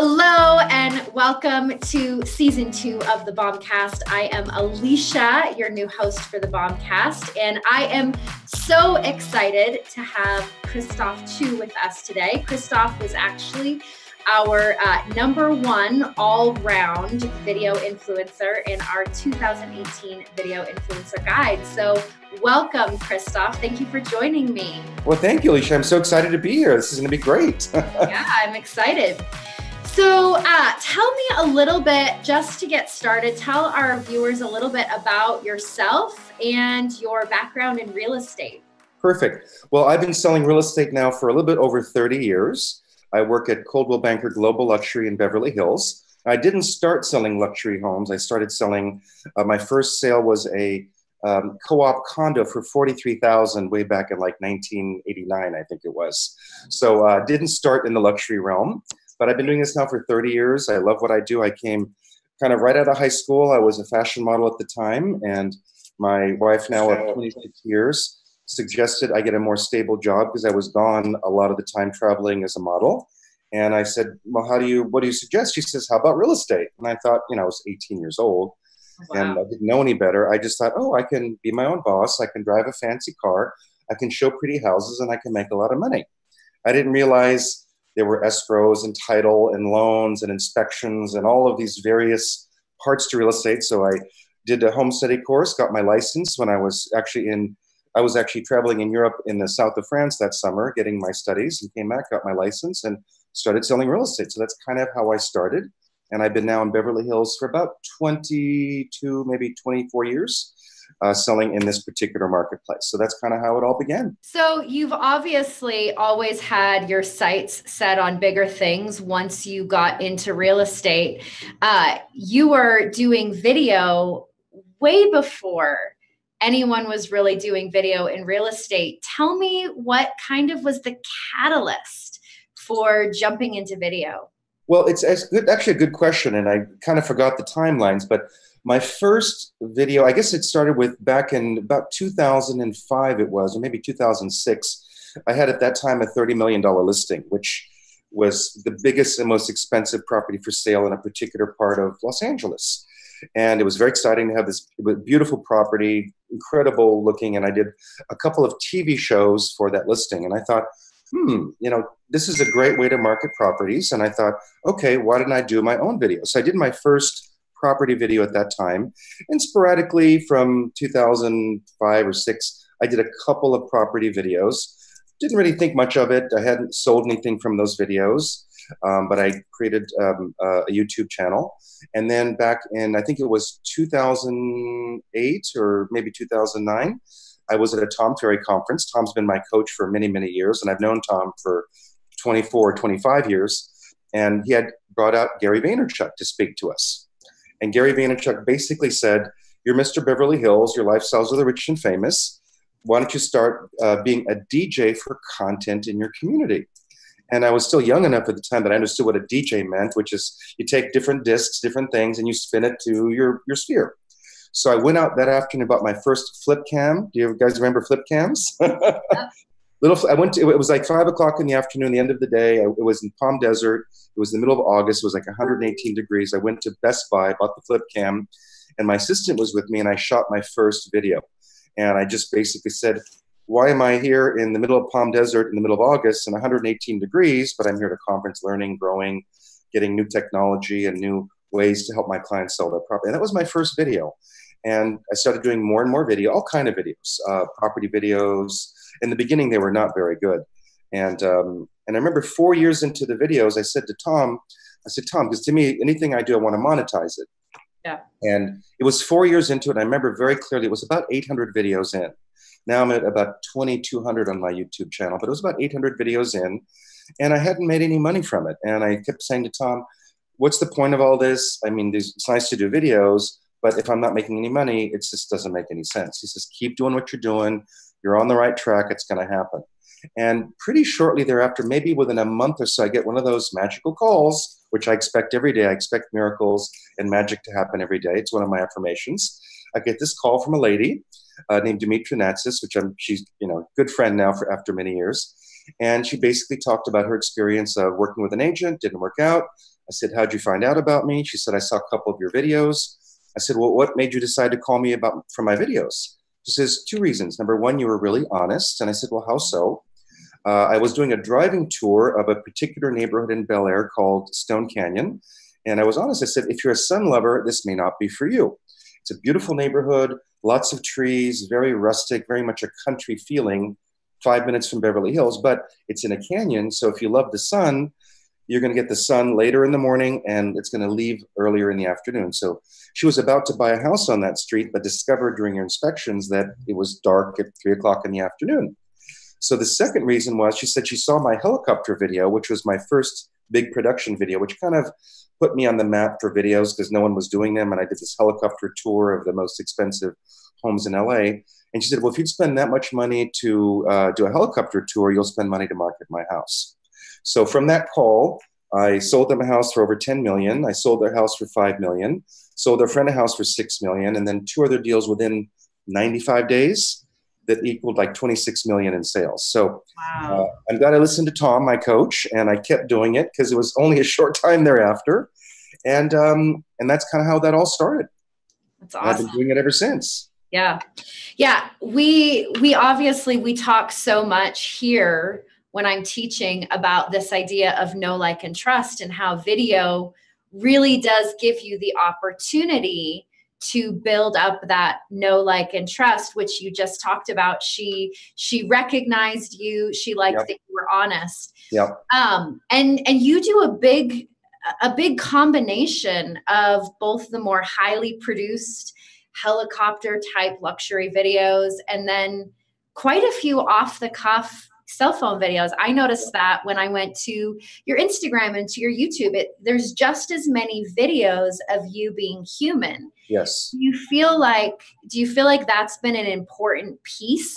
Hello and welcome to season 2 of the BombCast. I am Alicia, your new host for the BombCast, and I am so excited to have Christophe Choo with us today. Christophe was actually our #1 all-round video influencer in our 2018 Video Influencer Guide. So welcome, Christophe. Thank you for joining me. Well, thank you, Alicia. I'm so excited to be here. This is going to be great. Yeah, I'm excited. So tell me a little bit, just to get started, tell our viewers a little bit about yourself and your background in real estate. Perfect. Well, I've been selling real estate now for a little bit over 30 years. I work at Coldwell Banker Global Luxury in Beverly Hills. I didn't start selling luxury homes. I started selling, my first sale was a co-op condo for $43,000 way back in like 1989, I think it was. So didn't start in the luxury realm. But I've been doing this now for 30 years. I love what I do. I came kind of right out of high school. I was a fashion model at the time, and my wife, now of 26 years, suggested I get a more stable job because I was gone a lot of the time traveling as a model. And I said, well, what do you suggest? She says, how about real estate? And I thought, I was 18 years old. Wow. And I didn't know any better. I just thought, I can be my own boss. I can drive a fancy car. I can show pretty houses, and I can make a lot of money. I didn't realize there were escrows and title and loans and inspections and all of these various parts to real estate. So I did a home study course, got my license when I was actually traveling in Europe in the south of France that summer, getting my studies, and came back, got my license, and started selling real estate. So that's kind of how I started. And I've been now in Beverly Hills for about 22, maybe 24 years. Selling in this particular marketplace. So that's kind of how it all began. So you've obviously always had your sights set on bigger things once you got into real estate. You were doing video way before anyone was really doing video in real estate. Tell me what kind of was the catalyst for jumping into video? Well, it's actually a good question, and I kind of forgot the timelines, but my first video, I guess it started with back in about 2005 it was, or maybe 2006. I had at that time a $30 million listing, which was the biggest and most expensive property for sale in a particular part of Los Angeles. And it was very exciting to have this beautiful property, incredible looking, and I did a couple of TV shows for that listing. And I thought, this is a great way to market properties. And I thought, okay, why didn't I do my own video? So I did my first property video at that time, and sporadically from 2005 or 6, I did a couple of property videos. Didn't really think much of it. I hadn't sold anything from those videos, but I created a YouTube channel. And then back in, I think it was 2008 or maybe 2009, I was at a Tom Ferry conference. Tom's been my coach for many, many years, and I've known Tom for 24, 25 years. And he had brought out Gary Vaynerchuk to speak to us. And Gary Vaynerchuk basically said, you're Mr. Beverly Hills, your lifestyles are the rich and famous. Why don't you start being a DJ for content in your community? And I was still young enough at the time that I understood what a DJ meant, which is you take different discs, different things, and you spin it to your sphere. So I went out that afternoon and bought my first flip cam. Do you guys remember flip cams? It was like 5 o'clock in the afternoon, the end of the day. It was in Palm Desert. It was the middle of August. It was like 118 degrees. I went to Best Buy, bought the flip cam, and my assistant was with me, and I shot my first video. And I just basically said, why am I here in the middle of Palm Desert in the middle of August and 118 degrees, but I'm here at a conference learning, growing, getting new technology and new ways to help my clients sell their property. And that was my first video. And I started doing more and more video, all kind of videos, property videos. In the beginning, they were not very good. And I remember 4 years into the videos, I said, Tom, because to me, anything I do, I want to monetize it. Yeah. And it was 4 years into it. And I remember very clearly, it was about 800 videos in. Now I'm at about 2,200 on my YouTube channel, but it was about 800 videos in. And I hadn't made any money from it. And I kept saying to Tom, what's the point of all this? I mean, it's nice to do videos, but if I'm not making any money, it just doesn't make any sense. He says, keep doing what you're doing. You're on the right track. It's going to happen. And pretty shortly thereafter, maybe within a month or so, I get one of those magical calls, which I expect every day. I expect miracles and magic to happen every day. It's one of my affirmations. I get this call from a lady named Demetra Natsis, she's a good friend now after many years. And she basically talked about her experience of working with an agent, didn't work out. I said, how'd you find out about me? She said, I saw a couple of your videos. I said, well, what made you decide to call me for my videos? She says, two reasons. Number one, you were really honest. And I said, well, how so? I was doing a driving tour of a particular neighborhood in Bel Air called Stone Canyon. And I was honest. I said, if you're a sun lover, this may not be for you. It's a beautiful neighborhood, lots of trees, very rustic, very much a country feeling, 5 minutes from Beverly Hills, but it's in a canyon. So if you love the sun, you're going to get the sun later in the morning and it's going to leave earlier in the afternoon. So she was about to buy a house on that street, but discovered during her inspections that it was dark at 3 o'clock in the afternoon. So the second reason was she said she saw my helicopter video, which was my first big production video, which kind of put me on the map for videos because no one was doing them. And I did this helicopter tour of the most expensive homes in LA. And she said, well, if you'd spend that much money to do a helicopter tour, you'll spend money to market my house. So from that call, I sold them a house for over 10 million. I sold their house for 5 million, sold their friend a house for 6 million, and then 2 other deals within 95 days that equaled like 26 million in sales. So wow. I'm glad I listened to Tom, my coach, and I kept doing it because it was only a short time thereafter. And that's kind of how that all started. That's awesome. And I've been doing it ever since. Yeah. Yeah. We obviously, we talk so much here when I'm teaching about this idea of know, like, and trust, and how video really does give you the opportunity to build up that know, like, and trust, which you just talked about. She recognized you. She liked that you were honest. Yep. And you do a big combination of both the more highly produced helicopter type luxury videos and then quite a few off the cuff cell phone videos. I noticed that when I went to your Instagram and to your YouTube, there's just as many videos of you being human. Yes. Do you feel like that's been an important piece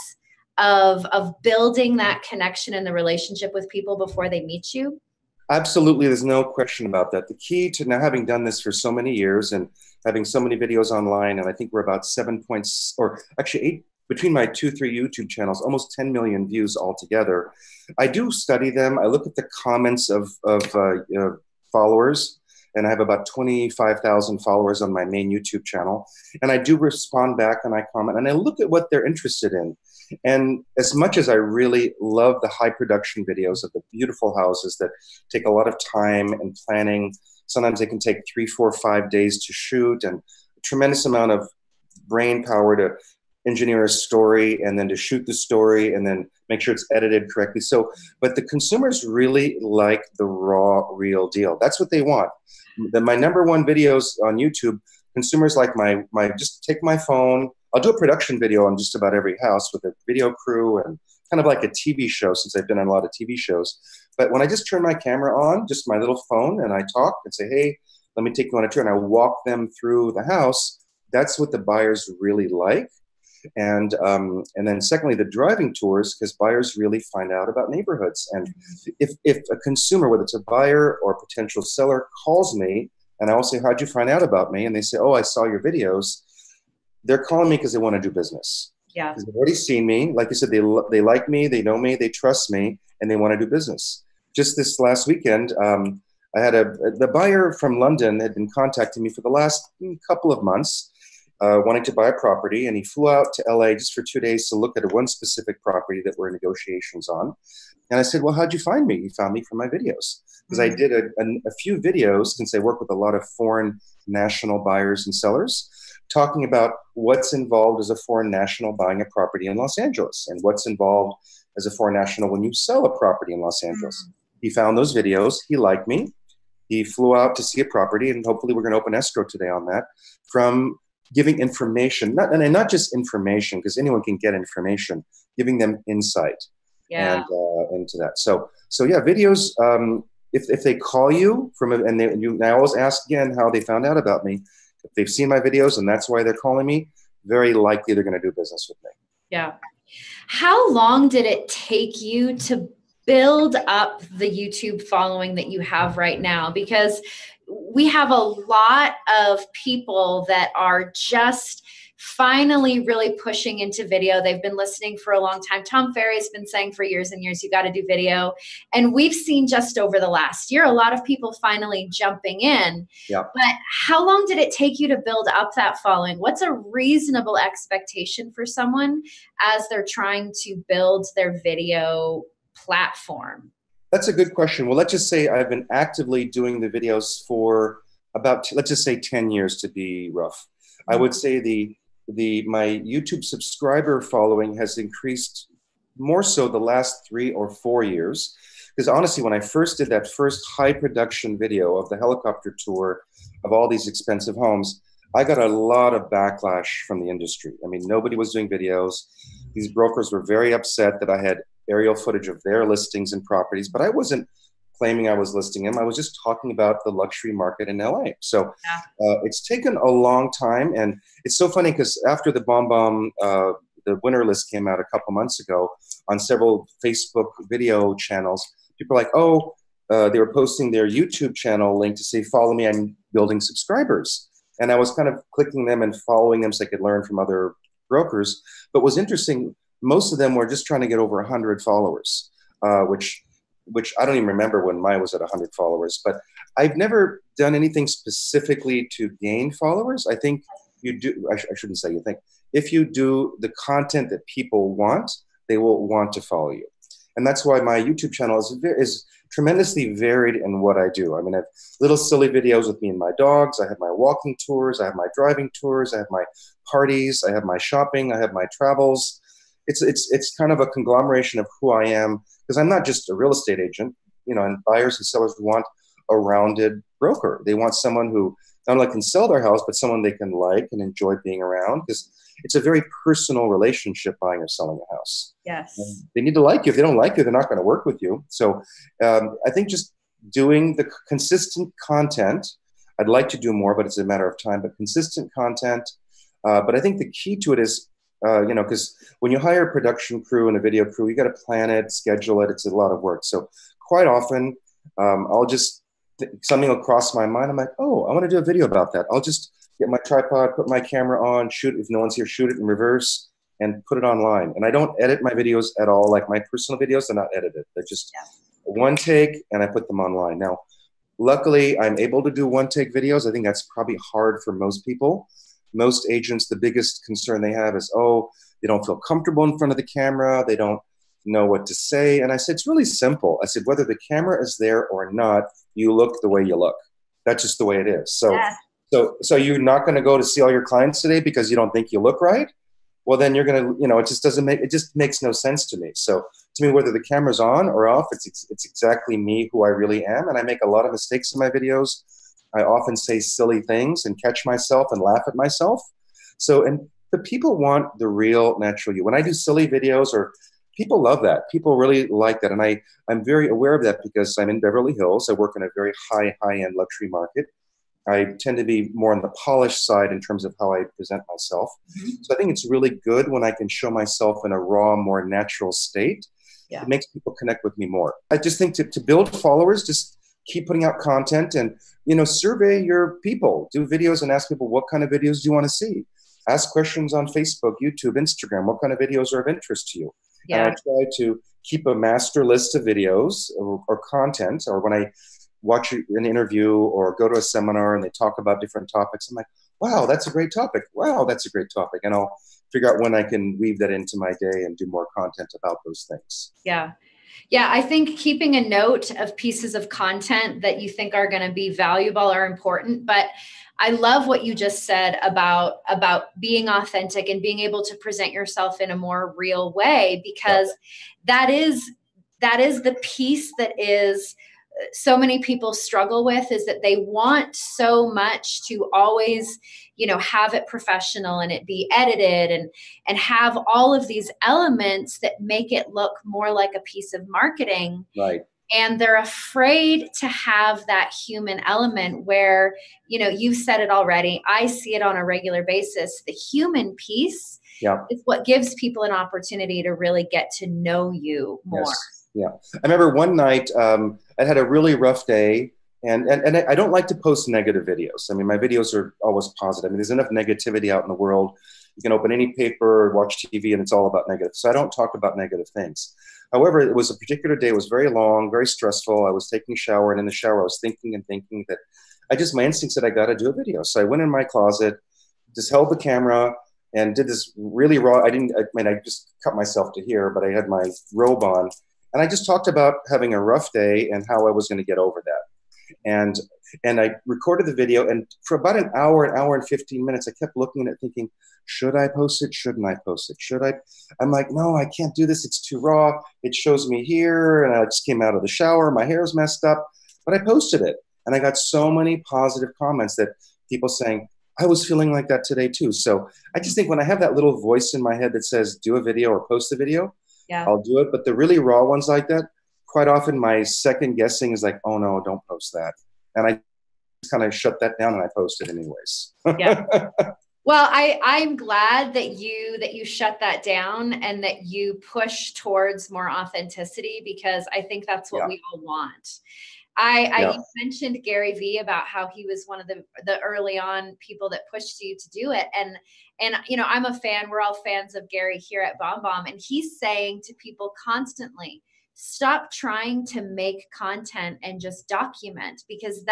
of building that connection and the relationship with people before they meet you? Absolutely. There's no question about that. The key to now having done this for so many years and having so many videos online, and I think we're about 8, between my 2-3 YouTube channels, almost 10 million views altogether. I do study them. I look at the comments of followers, and I have about 25,000 followers on my main YouTube channel. And I do respond back and I comment and I look at what they're interested in. And as much as I really love the high production videos of the beautiful houses that take a lot of time and planning, sometimes they can take 3, 4, 5 days to shoot, and a tremendous amount of brain power to engineer a story and then to shoot the story and then make sure it's edited correctly. So, but the consumers really like the raw, real deal. That's what they want. My number one videos on YouTube, consumers like my just take my phone. I'll do a production video on just about every house with a video crew and kind of like a TV show, since I've been on a lot of TV shows. But when I just turn my camera on, just my little phone, and I talk and say, hey, let me take you on a tour, and I walk them through the house, that's what the buyers really like. And then secondly, the driving tours, because buyers really find out about neighborhoods. And if a consumer, whether it's a buyer or a potential seller, calls me and I will say, how'd you find out about me? And they say, oh, I saw your videos. They're calling me because they want to do business. Yeah. Because they've already seen me. Like you said, they like me, they know me, they trust me, and they want to do business. Just this last weekend, I had the buyer from London had been contacting me for the last couple of months. Wanting to buy a property, and he flew out to LA just for 2 days to look at one specific property that we're in negotiations on. And I said, well, how'd you find me? He found me from my videos. Because I did a few videos, since I work with a lot of foreign national buyers and sellers, talking about what's involved as a foreign national buying a property in Los Angeles and what's involved as a foreign national when you sell a property in Los Angeles. He found those videos. He liked me. He flew out to see a property, and hopefully we're going to open escrow today on that, from giving information, not just information, because anyone can get information, giving them insight and into that. So yeah, videos. If they call you and I always ask again how they found out about me. If they've seen my videos and that's why they're calling me, very likely they're going to do business with me. Yeah. How long did it take you to build up the YouTube following that you have right now? Because we have a lot of people that are just finally really pushing into video. They've been listening for a long time. Tom Ferry's been saying for years and years, you got to do video. And we've seen just over the last year, a lot of people finally jumping in. Yeah. But how long did it take you to build up that following? What's a reasonable expectation for someone as they're trying to build their video platform? That's a good question. Well, let's just say I've been actively doing the videos for about, let's just say 10 years to be rough. I would say my YouTube subscriber following has increased more so the last 3 or 4 years. Because honestly, when I first did that first high production video of the helicopter tour of all these expensive homes, I got a lot of backlash from the industry. I mean, nobody was doing videos. These brokers were very upset that I had aerial footage of their listings and properties, but I wasn't claiming I was listing them. I was just talking about the luxury market in LA. So it's taken a long time. And it's so funny because after the the winner list came out a couple months ago on several Facebook video channels, people are like, oh, they were posting their YouTube channel link to say, follow me, I'm building subscribers. And I was kind of clicking them and following them so I could learn from other brokers. But what was interesting, most of them were just trying to get over 100 followers, which I don't even remember when mine was at 100 followers. But I've never done anything specifically to gain followers. I think you do, I shouldn't say you think. If you do the content that people want, they will want to follow you. And that's why my YouTube channel is tremendously varied in what I do. I mean, I have little silly videos with me and my dogs. I have my walking tours. I have my driving tours. I have my parties. I have my shopping. I have my travels. It's kind of a conglomeration of who I am, because I'm not just a real estate agent, you know, and buyers and sellers want a rounded broker. They want someone who not only can sell their house, but someone they can like and enjoy being around, because it's a very personal relationship, buying or selling a house. Yes. And they need to like you. If they don't like you, they're not going to work with you. So I think just doing the consistent content, I'd like to do more, but it's a matter of time, but consistent content. But I think the key to it is, you know, because when you hire a production crew and a video crew, you got to plan it, schedule it. It's a lot of work. So quite often I'll just, something will cross my mind. I'm like, oh, I want to do a video about that. I'll just get my tripod, put my camera on, shoot. If no one's here, shoot it in reverse and put it online. And I don't edit my videos at all. Like my personal videos, they're not edited. They're just one take and I put them online. Now, luckily, I'm able to do one take videos. I think that's probably hard for most people. Most agents, the biggest concern they have is, oh, they don't feel comfortable in front of the camera. They don't know what to say. And I said, it's really simple. I said, whether the camera is there or not, you look the way you look. That's just the way it is. So, so you're not going to go to see all your clients today because you don't think you look right? Well, then you're going to, you know, it just makes no sense to me. So to me, whether the camera's on or off, it's exactly me, who I really am. And I make a lot of mistakes in my videos. I often say silly things and catch myself and laugh at myself. So, and the people want the real, natural you. When I do silly videos, or people love that. People really like that. And I'm very aware of that because I'm in Beverly Hills. I work in a very high-end luxury market. I tend to be more on the polished side in terms of how I present myself. So I think it's really good when I can show myself in a raw, more natural state. It makes people connect with me more. I just think to build followers, just keep putting out content and, you know, survey your people. Do videos and ask people, what kind of videos do you want to see? Ask questions on Facebook, YouTube, Instagram. What kind of videos are of interest to you? And I try to keep a master list of videos or content, or when I watch an interview or go to a seminar and they talk about different topics, I'm like, wow, that's a great topic. Wow, that's a great topic. And I'll figure out when I can weave that into my day and do more content about those things. Yeah. Yeah, I think keeping a note of pieces of content that you think are going to be valuable are important. But I love what you just said about being authentic and being able to present yourself in a more real way, because that is the piece that is so many people struggle with, is that they want so much to always, you know, have it professional and it be edited and have all of these elements that make it look more like a piece of marketing. Right. And they're afraid to have that human element where, you know, you've said it already. I see it on a regular basis. The human piece is what gives people an opportunity to really get to know you more. Yes. Yeah. I remember one night, I had a really rough day. And I don't like to post negative videos. I mean, my videos are always positive. I mean, there's enough negativity out in the world. You can open any paper or watch TV and it's all about negative. So I don't talk about negative things. However, it was a particular day. It was very long, very stressful. I was taking a shower, and in the shower I was thinking and thinking that my instinct said I got to do a video. So I went in my closet, just held the camera and did this really raw. I just cut myself to here, but I had my robe on. And I just talked about having a rough day and how I was going to get over that. And I recorded the video, and for about an hour and 15 minutes, I kept looking at it thinking, should I post it? Shouldn't I post it? Should I? I'm like, no, I can't do this. It's too raw. It shows me here. And I just came out of the shower. My hair's messed up. But I posted it. And I got so many positive comments that people saying, I was feeling like that today too. So I just think when I have that little voice in my head that says, do a video or post a video, yeah, I'll do it. But the really raw ones like that, quite often my second guessing is like, oh no, don't post that. And I just kind of shut that down and I post it anyways. Yeah. Well, I'm glad that you shut that down and that you push towards more authenticity, because I think that's what we all want. You mentioned Gary Vee about how he was one of the early on people that pushed you to do it. And, you know, I'm a fan, we're all fans of Gary here at BombBomb, and he's saying to people constantly, stop trying to make content and just document, because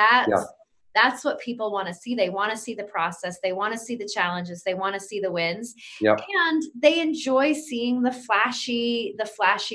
that's what people want to see. They want to see the process. They want to see the challenges. They want to see the wins. Yep. And they enjoy seeing the flashy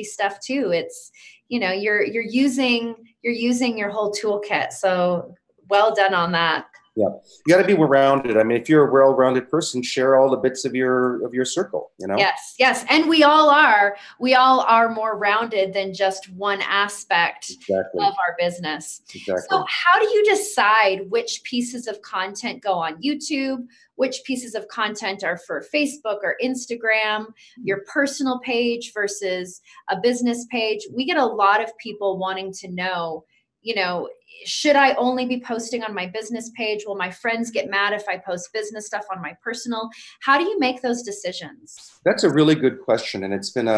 stuff too. It's, you know, you're using your whole toolkit. So well done on that. Yeah, you got to be well-rounded. I mean, if you're a well-rounded person, share all the bits of your circle, you know? Yes. And we all are more rounded than just one aspect of our business. Exactly. So how do you decide which pieces of content go on YouTube, which pieces of content are for Facebook or Instagram, your personal page versus a business page? We get a lot of people wanting to know, you know, should I only be posting on my business page? Will my friends get mad if I post business stuff on my personal? How do you make those decisions? That's a really good question. And it's been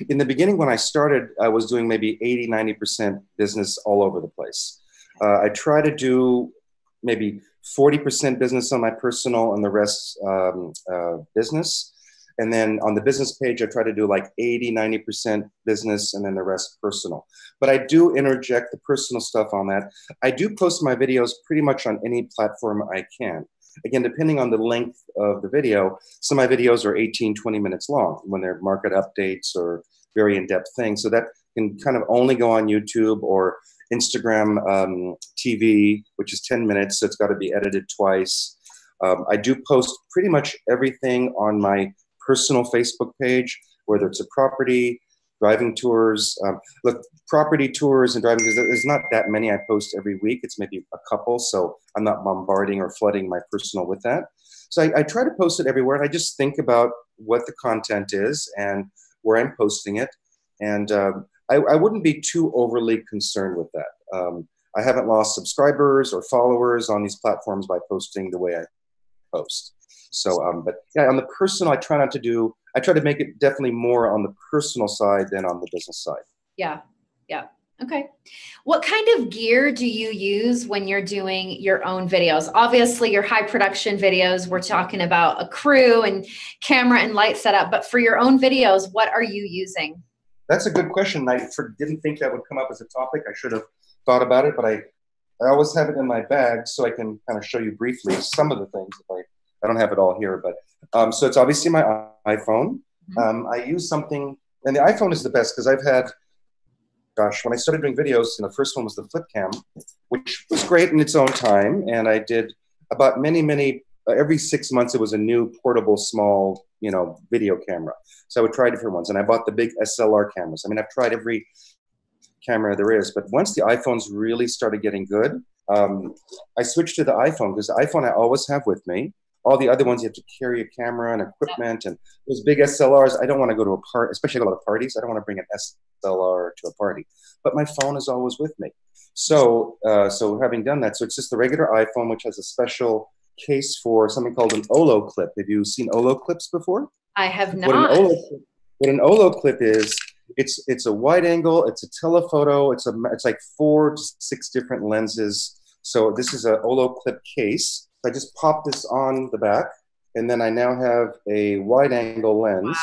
in the beginning when I started, I was doing maybe 80, 90% business all over the place. I try to do maybe 40% business on my personal and the rest business. And then on the business page, I try to do like 80, 90% business and then the rest personal. But I do interject the personal stuff on that. I do post my videos pretty much on any platform I can. Again, depending on the length of the video, some of my videos are 18, 20 minutes long when they're market updates or very in-depth things. So that can kind of only go on YouTube or Instagram TV, which is 10 minutes. So it's got to be edited twice. I do post pretty much everything on my personal Facebook page, whether it's a property, driving tours. Look, property tours and driving tours, there's not that many I post every week. It's maybe a couple, so I'm not bombarding or flooding my personal with that. So I try to post it everywhere, and I just think about what the content is and where I'm posting it. And I wouldn't be too overly concerned with that. I haven't lost subscribers or followers on these platforms by posting the way I post. So, but yeah, on the personal, I try to make it definitely more on the personal side than on the business side. Yeah. Okay. What kind of gear do you use when you're doing your own videos? Obviously, your high production videos, we're talking about a crew and camera and light setup, but for your own videos, what are you using? That's a good question. I didn't think that would come up as a topic. I should have thought about it, but I always have it in my bag so I can kind of show you briefly some of the things. I don't have it all here, but so it's obviously my iPhone. Mm-hmm. I use something, and the iPhone is the best because I've had, when I started doing videos, and the first one was the flip cam, which was great in its own time. And I did about every 6 months, it was a new portable, small, video camera. So I would try different ones. And I bought the big SLR cameras. I mean, I've tried every camera there is, but once the iPhones really started getting good, I switched to the iPhone because the iPhone I always have with me. All the other ones, you have to carry a camera and equipment, and those big SLRs, I don't want to go to a party, especially a lot of parties. I don't want to bring an SLR to a party, but my phone is always with me. So having done that, so it's just the regular iPhone, which has a special case for something called an Olo clip. Have you seen Olo clips before? I have not. What an Olo clip is, it's a wide angle, it's a telephoto, it's like 4 to 6 different lenses So this is a Olo clip case. I just pop this on the back, and then I now have a wide angle lens,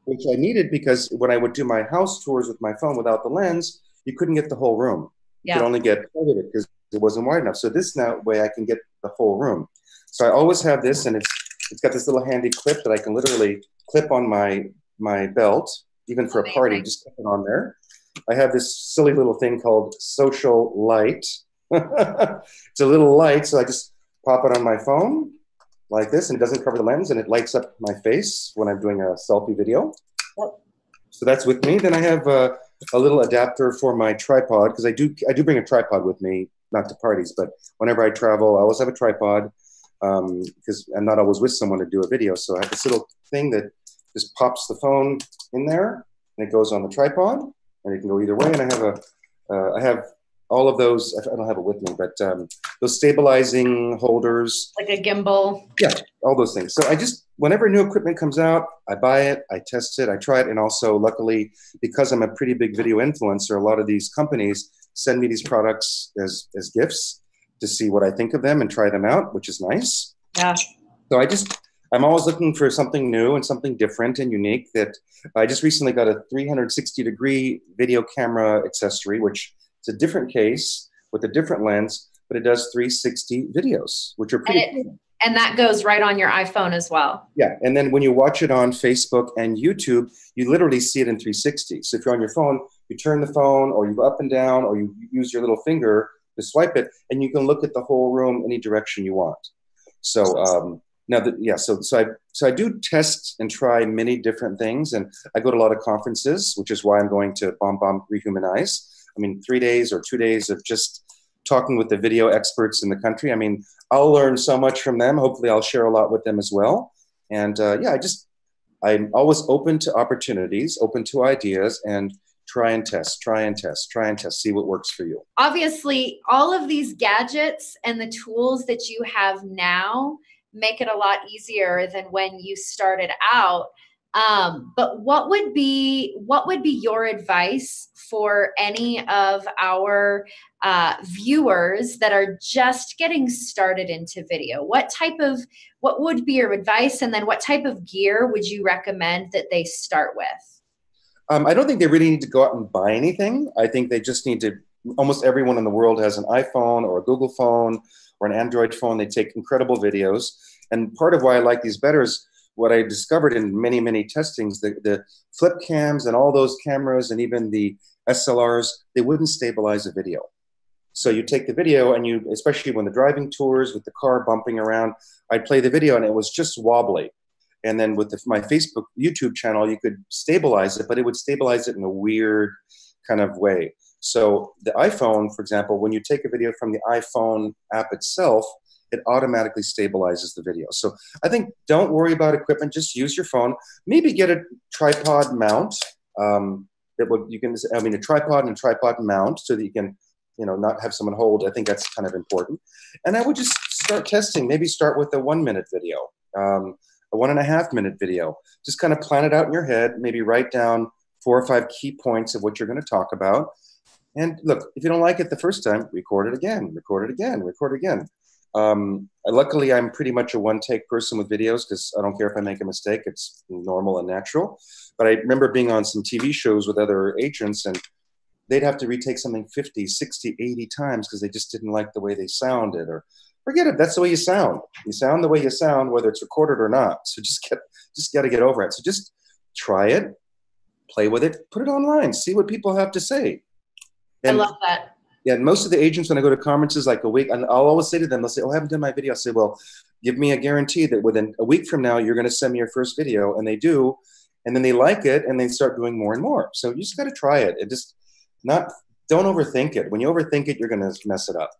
which I needed because when I would do my house tours with my phone without the lens, you couldn't get the whole room. You could only get part of it because it wasn't wide enough. So this now way I can get the whole room. So I always have this, and it's got this little handy clip that I can literally clip on my belt, even for a party, just clip it on there. I have this silly little thing called social light. It's a little light, so I just pop it on my phone like this, and it doesn't cover the lens, and it lights up my face when I'm doing a selfie video. So that's with me. Then I have a little adapter for my tripod, because I do bring a tripod with me, not to parties, but whenever I travel, I always have a tripod, because I'm not always with someone to do a video. So I have this little thing that just pops the phone in there, and it goes on the tripod, and it can go either way. And I have all of those. I don't have it with me, but those stabilizing holders, like a gimbal. Yeah, all those things. So whenever new equipment comes out, I buy it, I test it, I try it, and also luckily, because I'm a pretty big video influencer, a lot of these companies send me these products as gifts to see what I think of them and try them out, which is nice. Yeah. So I'm always looking for something new and something different and unique. That I just recently got a 360-degree video camera accessory, which is a different case with a different lens, but it does 360 videos, which are pretty cool. And that goes right on your iPhone as well. Yeah, and then when you watch it on Facebook and YouTube, you literally see it in 360. So if you're on your phone, you turn the phone, or you go up and down, or you use your little finger to swipe it, and you can look at the whole room any direction you want. So so I do test and try many different things, and I go to a lot of conferences, which is why I'm going to Bomb Rehumanize. I mean, 3 days or 2 days of just talking with the video experts in the country. I mean, I'll learn so much from them. Hopefully I'll share a lot with them as well. And I'm always open to opportunities, open to ideas, and try and test, see what works for you. Obviously, all of these gadgets and the tools that you have now make it a lot easier than when you started out. But what would be your advice for any of our viewers that are just getting started into video? What would be your advice, and then what type of gear would you recommend that they start with? I don't think they really need to go out and buy anything. I think they just need to. Almost everyone in the world has an iPhone or a Google phone or an Android phone. They take incredible videos, and part of why I like these better is what I discovered in many, many testings, the flip cams and all those cameras and even the SLRs, they wouldn't stabilize a video. So you take the video, and especially when the driving tours with the car bumping around, I'd play the video and it was just wobbly. And then with my Facebook, YouTube channel, you could stabilize it, but it would stabilize it in a weird kind of way. So the iPhone, for example, when you take a video from the iPhone app itself, it automatically stabilizes the video. So I think don't worry about equipment, just use your phone. Maybe get a tripod mount, a tripod and a tripod mount so that you can, not have someone hold. I think that's kind of important. And I would just start testing. Maybe start with a 1 minute video, a 1.5 minute video. Just kind of plan it out in your head. Maybe write down 4 or 5 key points of what you're going to talk about. And look, if you don't like it the first time, record it again. Luckily, I'm pretty much a one-take person with videos because I don't care if I make a mistake. It's normal and natural. But I remember being on some TV shows with other agents, and they'd have to retake something 50, 60, 80 times because they just didn't like the way they sounded. Or forget it, that's the way you sound. You sound the way you sound, whether it's recorded or not. So just got to get over it. So just try it, play with it, put it online, see what people have to say. And I love that. Yeah, and most of the agents, when I go to conferences like a week, and I'll always say to them, they'll say, "Oh, I haven't done my video." I say, "Well, give me a guarantee that within a week from now, you're going to send me your first video." And they do, and then they like it, and they start doing more and more. So you just got to try it. Don't overthink it. When you overthink it, you're going to mess it up.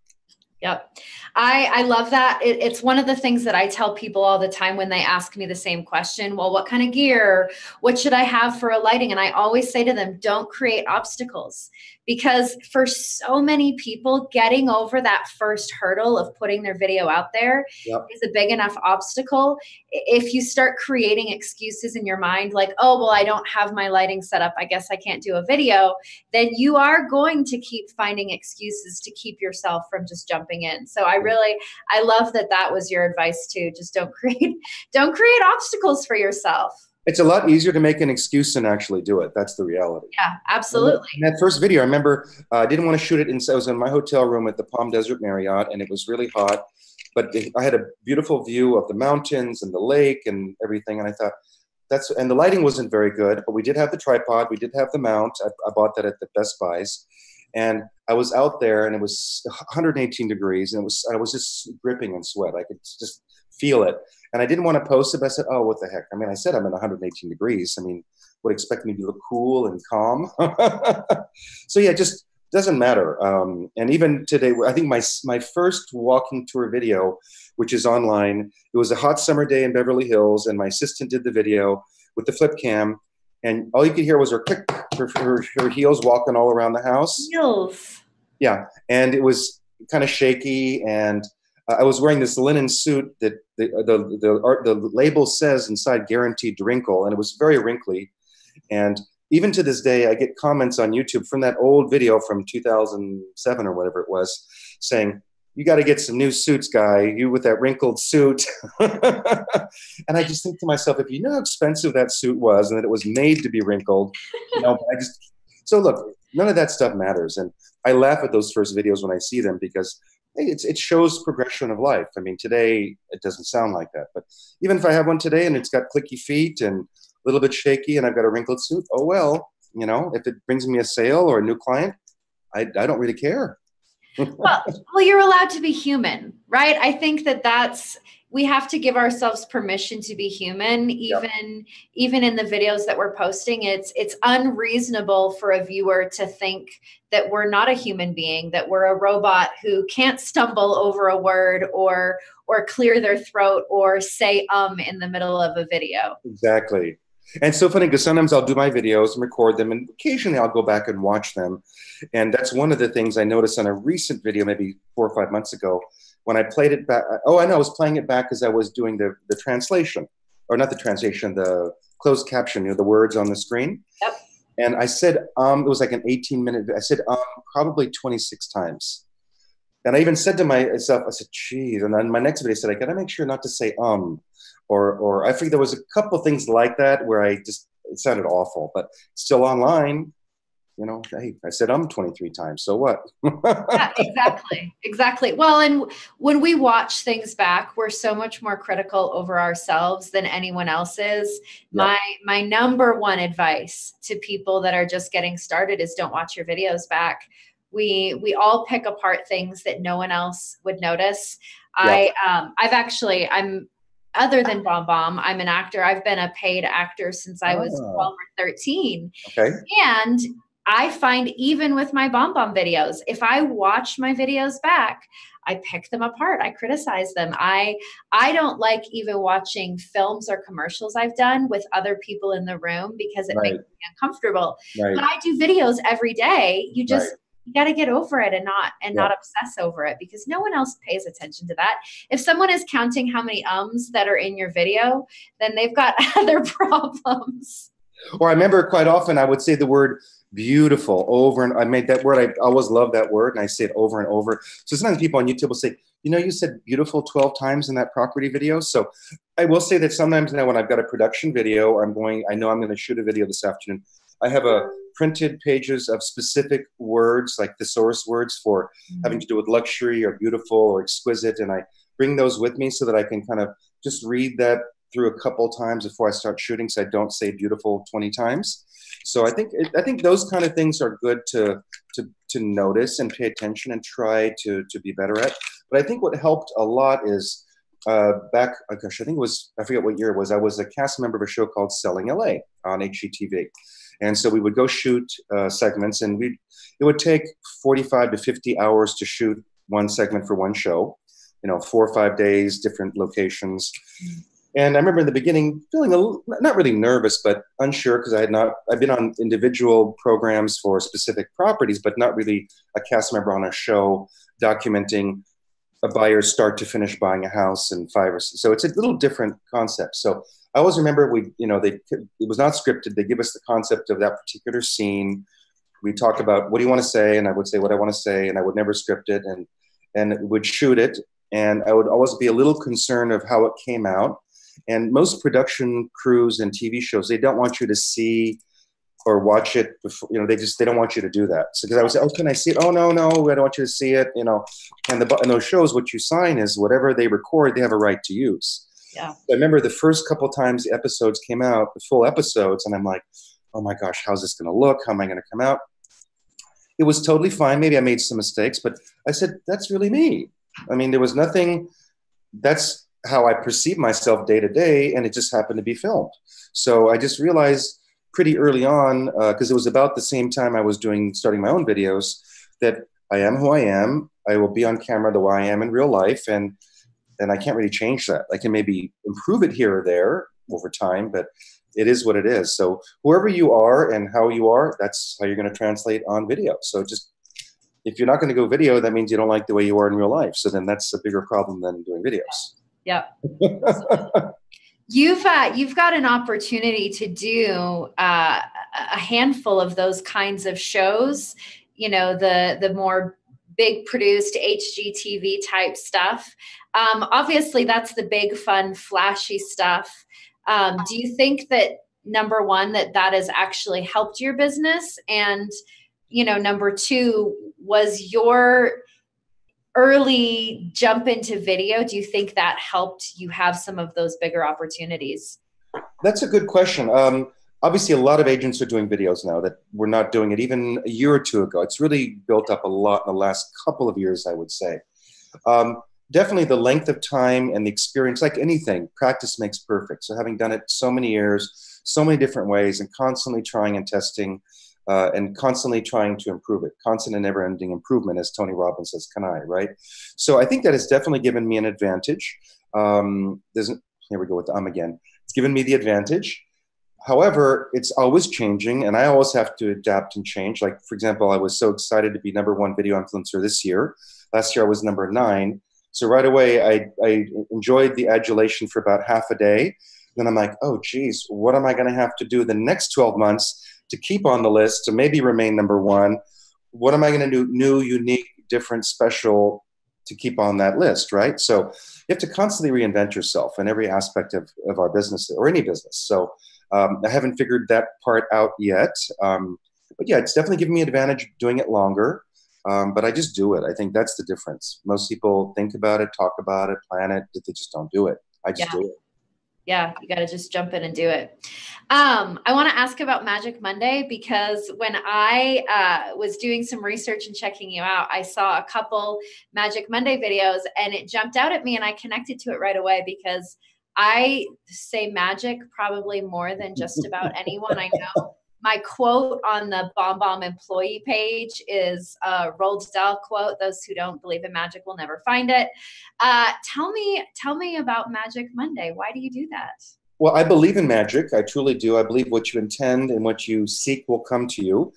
Yep. I love that. It's one of the things that I tell people all the time when they ask me the same question. Well, what kind of gear? What should I have for a lighting? And I always say to them, don't create obstacles, because for so many people, getting over that first hurdle of putting their video out there Yep. is a big enough obstacle. If you start creating excuses in your mind, like, oh, well, I don't have my lighting set up, I guess I can't do a video, then you are going to keep finding excuses to keep yourself from just jumping in. So I love that was your advice too. Just don't create obstacles for yourself. It's a lot easier to make an excuse than actually do it. That's the reality. Yeah, absolutely. In that first video, I remember I didn't want to shoot it I was in my hotel room at the Palm Desert Marriott, and it was really hot. But I had a beautiful view of the mountains and the lake and everything. And I thought, and the lighting wasn't very good, but we did have the tripod. We did have the mount. I bought that at the Best Buys. And I was out there, and it was 118 degrees, and I was just dripping in sweat. I could just feel it. And I didn't want to post it, but I said, oh, what the heck? I mean, I said I'm in 118 degrees. I mean, would expect me to look cool and calm. So yeah, it just doesn't matter. And even today, I think my first walking tour video, which is online, it was a hot summer day in Beverly Hills, and my assistant did the video with the flip cam, and all you could hear was her click, her heels walking all around the house. Heels. Yeah, and it was kind of shaky, and I was wearing this linen suit that the label says inside guaranteed wrinkle, and it was very wrinkly. And even to this day, I get comments on YouTube from that old video from 2007 or whatever it was, saying, you got to get some new suits, guy, you with that wrinkled suit. And I just think to myself, if you know how expensive that suit was and that it was made to be wrinkled, so look, none of that stuff matters. And I laugh at those first videos when I see them, because hey, it shows progression of life. I mean, today it doesn't sound like that, but even if I have one today and it's got clicky feet and a little bit shaky and I've got a wrinkled suit, oh well, if it brings me a sale or a new client, I don't really care. well, you're allowed to be human, right? I think we have to give ourselves permission to be human, even in the videos that we're posting. It's unreasonable for a viewer to think that we're not a human being, that we're a robot who can't stumble over a word or clear their throat or say in the middle of a video. Exactly. And it's so funny because sometimes I'll do my videos and record them, and occasionally I'll go back and watch them. And that's one of the things I noticed on a recent video, maybe 4 or 5 months ago, when I played it back. Oh, I know, I was playing it back because I was doing the translation, or not the translation, the closed caption, the words on the screen. Yep. And I said, it was like an 18-minute, I said, probably 26 times. And I even said to myself, I said, geez. And then my next video, I said, I got to make sure not to say, or I think there was a couple of things like that where it sounded awful, but still online, hey, I said 23 times, so what? Yeah, exactly. Well, and when we watch things back, we're so much more critical over ourselves than anyone else is. Yeah. My number one advice to people that are just getting started is don't watch your videos back. We all pick apart things that no one else would notice. Yeah. I'm other than BombBomb, I'm an actor. I've been a paid actor since I was 12 or 13. Okay. And I find even with my BombBomb videos, if I watch my videos back, I pick them apart. I criticize them. I don't like even watching films or commercials I've done with other people in the room because it makes me uncomfortable. Right. But I do videos every day. You got to get over it and not obsess over it, because no one else pays attention to that. If someone is counting how many ums that are in your video, then they've got other problems. Or I remember quite often I would say the word beautiful over, and I made that word, I always love that word, and I say it over and over. So sometimes people on YouTube will say, you said beautiful 12 times in that property video. So I will say that sometimes now when I've got a production video, or I know I'm going to shoot a video this afternoon, I have printed pages of specific words, like thesaurus words for having to do with luxury or beautiful or exquisite. And I bring those with me so that I can kind of just read that through a couple times before I start shooting, so I don't say beautiful 20 times. So I think those kind of things are good to notice and pay attention and try to be better at. But I think what helped a lot is back, I think it was, I forget what year it was, I was a cast member of a show called Selling LA on HGTV. And so we would go shoot segments, and it would take 45 to 50 hours to shoot one segment for one show. 4 or 5 days, different locations. And I remember in the beginning feeling not really nervous, but unsure, because I've been on individual programs for specific properties, but not really a cast member on a show documenting a buyer start to finish buying a house in 5 or 6. So it's a little different concept. So I always remember it was not scripted. They give us the concept of that particular scene. We talk about, what do you want to say? And I would say what I want to say, and I would never script it, and would shoot it. And I would always be a little concerned of how it came out. And most production crews and TV shows, they don't want you to see or watch it before, they don't want you to do that. So because I would say, oh, can I see it? Oh, no, I don't want you to see it, And those shows, what you sign is whatever they record, they have a right to use. Yeah. I remember the first couple times the episodes came out, the full episodes, and I'm like, oh my gosh, how's this going to look? How am I going to come out? It was totally fine. Maybe I made some mistakes, but I said, that's really me. I mean, there was nothing, that's how I perceive myself day to day, and it just happened to be filmed. So I just realized pretty early on, because it was about the same time I was starting my own videos, that I am who I am. I will be on camera the way I am in real life, and I can't really change that. I can maybe improve it here or there over time, but it is what it is. So whoever you are and how you are, that's how you're going to translate on video. So just, if you're not going to go video, that means you don't like the way you are in real life. So then that's a bigger problem than doing videos. Yeah. You've got an opportunity to do a handful of those kinds of shows, the more big produced HGTV type stuff. Obviously that's the big, fun, flashy stuff. Do you think that, number one, that has actually helped your business? And, number two, was your early jump into video, do you think that helped you have some of those bigger opportunities? That's a good question. Obviously, a lot of agents are doing videos now that were not doing it even a year or two ago. It's really built up a lot in the last couple of years, I would say. Definitely the length of time and the experience, like anything, practice makes perfect. So having done it so many years, so many different ways, and constantly trying and testing, and constantly trying to improve it. Constant and never-ending improvement, as Tony Robbins says, can I, right? So I think that has definitely given me an advantage. Here we go with the again. It's given me the advantage. However, it's always changing, and I always have to adapt and change. Like, for example, I was so excited to be #1 video influencer this year. Last year I was #9. So right away, I enjoyed the adulation for about half a day. Then I'm like, oh, geez, what am I going to have to do the next 12 months to keep on the list, to maybe remain #1? What am I going to do new, unique, different, special to keep on that list, right? So you have to constantly reinvent yourself in every aspect of our business, or any business. So I haven't figured that part out yet. But yeah, it's definitely given me an advantage doing it longer. But I just do it. I think that's the difference. Most people think about it, talk about it, plan it, but they just don't do it. I just do it. Yeah, you got to just jump in and do it. I want to ask about Magic Monday, because when I was doing some research and checking you out, I saw a couple Magic Monday videos, and it jumped out at me, and I connected to it right away, because I say magic probably more than just about anyone I know. My quote on the BombBomb employee page is a Roald Dahl quote. Those who don't believe in magic will never find it. Tell me about Magic Monday. Why do you do that? Well, I believe in magic. I truly do. I believe what you intend and what you seek will come to you.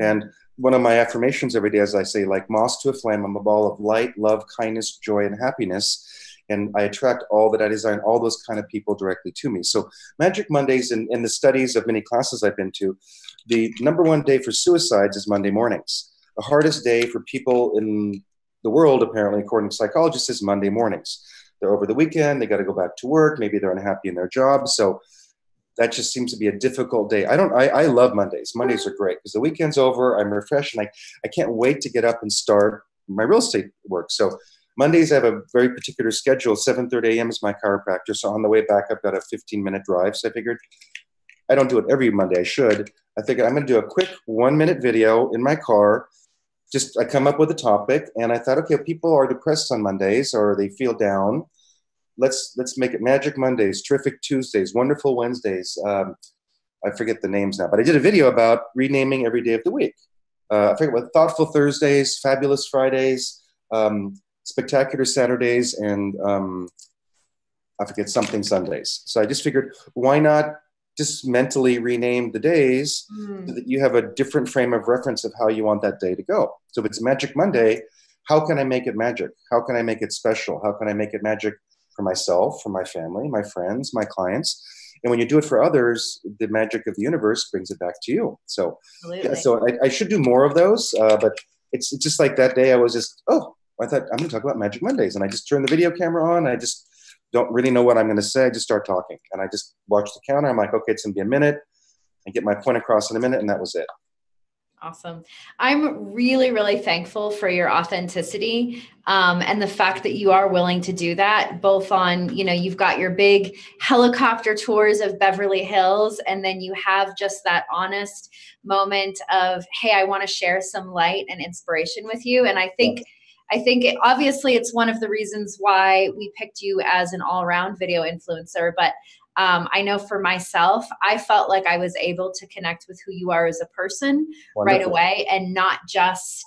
And one of my affirmations every day is, I say, like moss to a flame, I'm a ball of light, love, kindness, joy, and happiness. And I attract all that I design, all those kind of people directly to me. So Magic Mondays, in the studies of many classes I've been to, the #1 day for suicides is Monday mornings. The hardest day for people in the world, apparently, according to psychologists, is Monday mornings. They're over the weekend, they got to go back to work, maybe they're unhappy in their job. So that just seems to be a difficult day. I love Mondays. Mondays are great because the weekend's over, I'm refreshed, and I can't wait to get up and start my real estate work. So Mondays, I have a very particular schedule. 7:30 a.m. is my chiropractor. So on the way back, I've got a 15-minute drive. So I figured, I don't do it every Monday. I should. I figured I'm going to do a quick 1-minute video in my car. I come up with a topic, and I thought, okay, people are depressed on Mondays, or they feel down. Let's make it Magic Mondays, Terrific Tuesdays, Wonderful Wednesdays. I forget the names now, but I did a video about renaming every day of the week. I forget what, Thoughtful Thursdays, Fabulous Fridays, spectacular Saturdays and I forget something Sundays. So I just figured, why not just mentally rename the days so that you have a different frame of reference of how you want that day to go. So if it's Magic Monday, how can I make it magic? How can I make it special? How can I make it magic for myself, for my family, my friends, my clients? And when you do it for others, the magic of the universe brings it back to you. So, yeah, so I should do more of those, but it's just like that day I was just, I thought I'm going to talk about Magic Mondays. And I just turned the video camera on. I just don't really know what I'm going to say. I just start talking. And I just watch the counter. I'm like, okay, it's going to be a minute. I get my point across in a minute. And that was it. Awesome. I'm really, really thankful for your authenticity and the fact that you are willing to do that, both on, you've got your big helicopter tours of Beverly Hills, and then you have just that honest moment of, hey, I want to share some light and inspiration with you. And I think obviously it's one of the reasons why we picked you as an all-around video influencer, but I know for myself, I felt like I was able to connect with who you are as a person right away, and not just,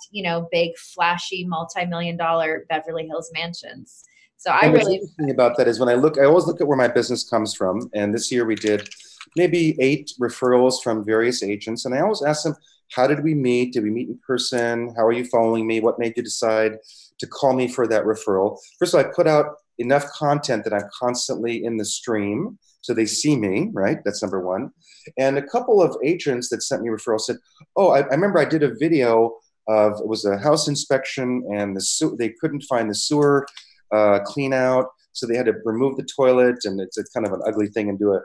big, flashy, multi-million-dollar Beverly Hills mansions. So what's interesting about that is when I always look at where my business comes from. And this year we did maybe 8 referrals from various agents. And I always ask them, how did we meet? Did we meet in person? How are you following me? What made you decide to call me for that referral? First of all, I put out enough content that I'm constantly in the stream, so they see me, right? That's number one. And a couple of agents that sent me referrals said, I remember I did a video of, it was a house inspection, and they couldn't find the sewer clean out, so they had to remove the toilet, and it's kind of an ugly thing, and do a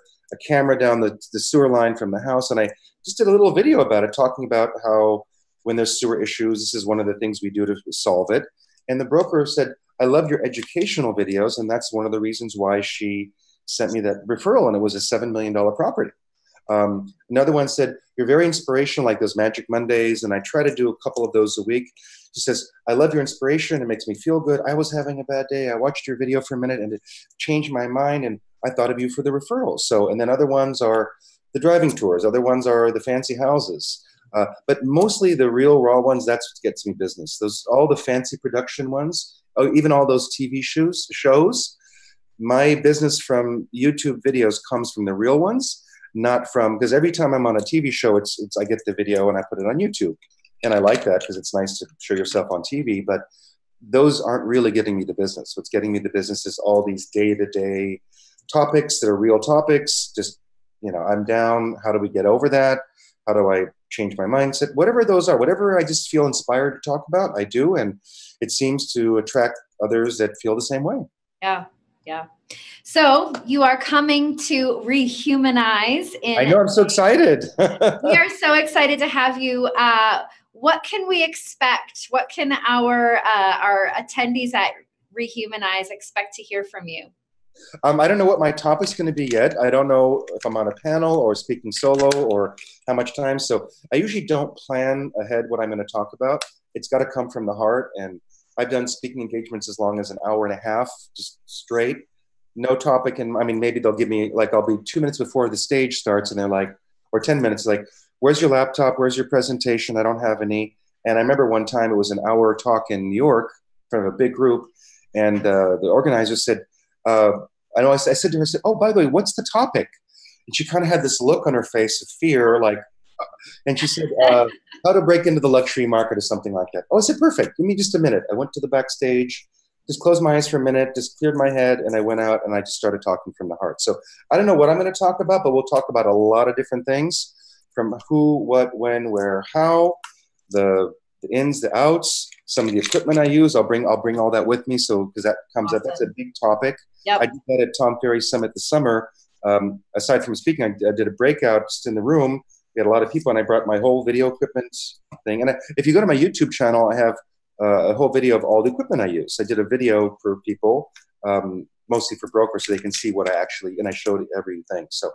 camera down the sewer line from the house. And I just did a little video about it, talking about how when there's sewer issues, this is one of the things we do to solve it. And the broker said, I love your educational videos, and that's one of the reasons why she sent me that referral, and it was a $7 million property. Another one said, you're very inspirational, like those Magic Mondays, and I try to do a couple of those a week. She says, I love your inspiration. It makes me feel good. I was having a bad day. I watched your video for a minute, and it changed my mind, and I thought of you for the referrals. So, and then other ones are the driving tours. Other ones are the fancy houses. But mostly the real raw ones, that's what gets me business. All the fancy production ones, even all those TV shows, my business from YouTube videos comes from the real ones, not from, because every time I'm on a TV show, I get the video and I put it on YouTube. And I like that because it's nice to show yourself on TV, but those aren't really getting me the business. What's getting me the business is all these day-to-day topics that are real topics. Just, I'm down. How do we get over that? How do I change my mindset? Whatever those are, whatever I just feel inspired to talk about, I do. And it seems to attract others that feel the same way. Yeah. Yeah. So you are coming to Rehumanize. I know. I'm so excited. We are so excited to have you. What can we expect? What can our attendees at Rehumanize expect to hear from you? I don't know what my topic's going to be yet. I don't know if I'm on a panel or speaking solo or how much time. So I usually don't plan ahead what I'm going to talk about. It's got to come from the heart. And I've done speaking engagements as long as an hour and a half, just straight, no topic. And I mean, maybe they'll give me, like, I'll be 2 minutes before the stage starts, and they're like, or 10 minutes, like, where's your laptop? Where's your presentation? I don't have any. And I remember one time it was an hour talk in New York in front of a big group. And the organizer said, I said to her, oh, by the way, what's the topic? And she kind of had this look on her face of fear, like, and she said, how to break into the luxury market or something like that. Oh, I said, perfect. Give me just a minute. I went to the backstage, just closed my eyes for a minute, just cleared my head, and I went out and I just started talking from the heart. So I don't know what I'm going to talk about, but we'll talk about a lot of different things, from who, what, when, where, how, the ins, the outs, some of the equipment I use. I'll bring all that with me. So, because that comes up, that's a big topic. Yep. I did that at Tom Ferry's Summit this summer. Aside from speaking, I did a breakout just in the room. We had a lot of people, and I brought my whole video equipment thing. And if you go to my YouTube channel, I have a whole video of all the equipment I use. I did a video for people, mostly for brokers, so they can see what and I showed everything. So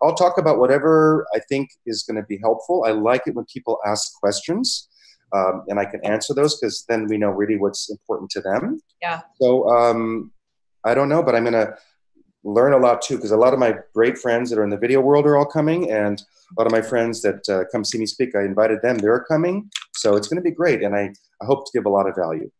I'll talk about whatever I think is going to be helpful. I like it when people ask questions, and I can answer those, because then we know really what's important to them. Yeah. So I don't know, but I'm going to learn a lot too, because a lot of my great friends that are in the video world are all coming, and a lot of my friends that come see me speak, I invited them, they're coming. So it's going to be great, and I hope to give a lot of value.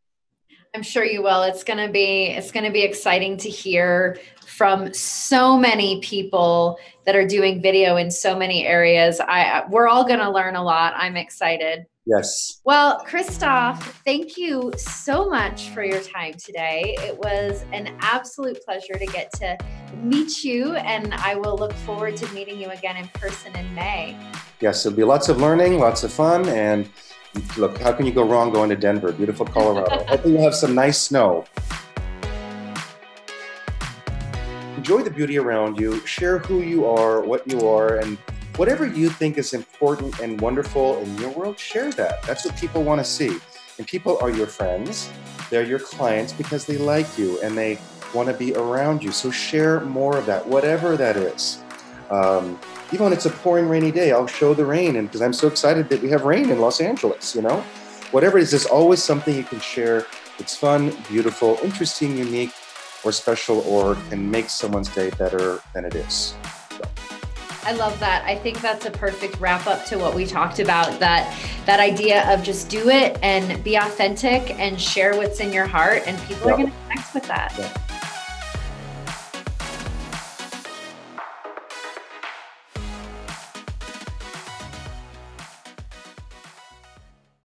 I'm sure you will. It's going to be exciting to hear from so many people that are doing video in so many areas. We're all going to learn a lot. I'm excited. Yes. Well, Christophe, thank you so much for your time today. It was an absolute pleasure to get to meet you, and I will look forward to meeting you again in person in May. Yes, there'll be lots of learning, lots of fun, and look, how can you go wrong going to Denver? Beautiful Colorado. Hopefully you'll have some nice snow. Enjoy the beauty around you. Share who you are, what you are, and whatever you think is important and wonderful in your world, share that. That's what people want to see. And people are your friends. They're your clients because they like you and they want to be around you. So share more of that, whatever that is. Even when it's a pouring rainy day, I'll show the rain, and because I'm so excited that we have rain in Los Angeles, you know? Whatever it is, there's always something you can share. It's fun, beautiful, interesting, unique, or special, or can make someone's day better than it is. So. I love that. I think that's a perfect wrap up to what we talked about, that idea of just do it and be authentic and share what's in your heart, and people are going to connect with that. Yeah.